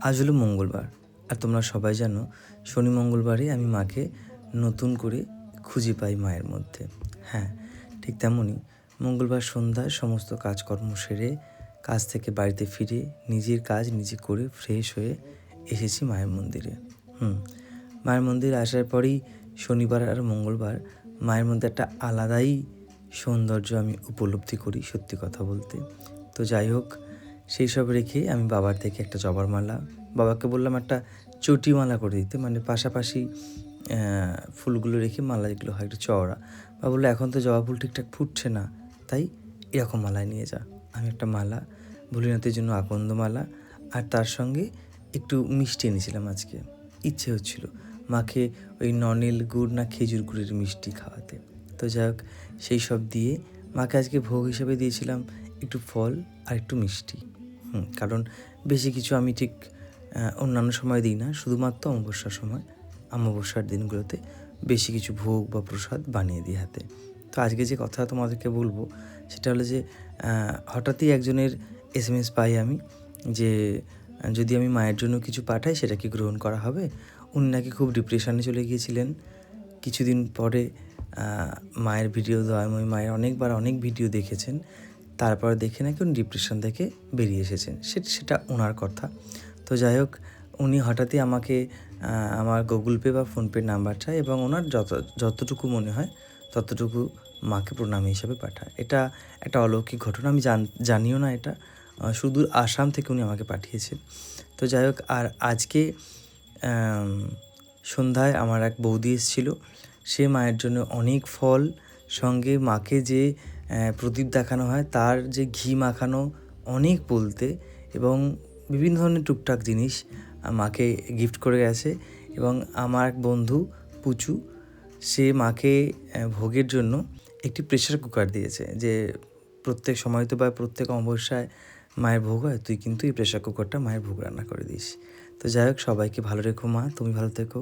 আজ হলো মঙ্গলবার, আর তোমরা সবাই জানো শনি মঙ্গলবারে আমি মাকে নতুন করে খুঁজে পাই মায়ের মধ্যে। হ্যাঁ, ঠিক তেমনই মঙ্গলবার সন্ধ্যায় সমস্ত কাজকর্ম সেরে কাজ থেকে বাড়িতে ফিরে নিজের কাজ নিজে করে ফ্রেশ হয়ে এসেছি মায়ের মন্দিরে। মায়ের মন্দিরে আসার পরেই শনিবার আর মঙ্গলবার মায়ের মধ্যে একটা আলাদাই সৌন্দর্য আমি উপলব্ধি করি, সত্যি কথা বলতে। তো যাই হোক, সেই সব রেখে আমি বাবার থেকে একটা জবার মালা, বাবাকে বললাম একটা চটি মালা করে দিতে, মানে পাশাপাশি ফুলগুলো রেখে মালা যেগুলো হয় একটু চওড়া। বা বললো এখন তো জবা ফুল ঠিকঠাক ফুটছে না, তাই এরকম মালায় নিয়ে যা। আমি একটা মালা, ভোলেনাথের জন্য আকন্দ মালা, আর তার সঙ্গে একটু মিষ্টি এনেছিলাম আজকে। ইচ্ছে হচ্ছিল মাকে ওই ননেল গুড় না খেজুর গুড়ের মিষ্টি খাওয়াতে। তো যাই হোক, সেই সব দিয়ে মাকে আজকে ভোগ হিসাবে দিয়েছিলাম একটু ফল আর একটু মিষ্টি। কারণ বেশি কিছু আমি ঠিক অন্যান্য সময় দিই না, শুধুমাত্র অমাবস্যার সময়, অমাবস্যার দিনগুলোতে বেশি কিছু ভোগ বা প্রসাদ বানিয়ে দিই হাতে। তো আজকে যে কথা তোমাদেরকে বলবো সেটা হলো যে হঠাৎই একজনের SMS পাই আমি যে যদি আমি মায়ের জন্য কিছু পাঠাই সেটা কি গ্রহণ করা হবে। উনি নাকি খুব ডিপ্রেশনে চলে গিয়েছিলেন। কিছুদিন পরে মায়ের ভিডিও দয়াময়ী মায়ের অনেক ভিডিও দেখেছেন, তারপরে দেখে নাকি উনি ডিপ্রেশন থেকে বেরিয়ে এসেছেন। সেটা ওনার কথা। তো যাই হোক, উনি হঠাৎই আমাকে আমার গুগল পে বা ফোনপের নাম্বার চায় এবং ওনার যতটুকু মনে হয় ততটুকু মাকে প্রণাম হিসাবে পাঠায়। এটা একটা অলৌকিক ঘটনা, আমি জানিও না এটা। সুদূর আসাম থেকে উনি আমাকে পাঠিয়েছেন। তো যাই হোক, আর আজকে সন্ধ্যায় আমার এক বৌদি এসেছিলো। সে মায়ের জন্য অনেক ফল, সঙ্গে মাকে যে প্রদীপ দেখানো হয় তার যে ঘি মাখানো অনেক বলতে, এবং বিভিন্ন ধরনের টুকটাক জিনিস মাকে গিফট করে গেছে। এবং আমার এক বন্ধু পুচু, সে মাকে ভোগের জন্য একটি প্রেশার কুকার দিয়েছে, যে প্রত্যেক সময় তো বা প্রত্যেক অমাবস্যায় মায়ের ভোগ হয়, তুই কিন্তু এই প্রেশার কুকারটা মায়ের ভোগ রান্না করে দিস। তো যাই হোক, সবাইকে ভালো রেখো মা, তুমি ভালো থেকো।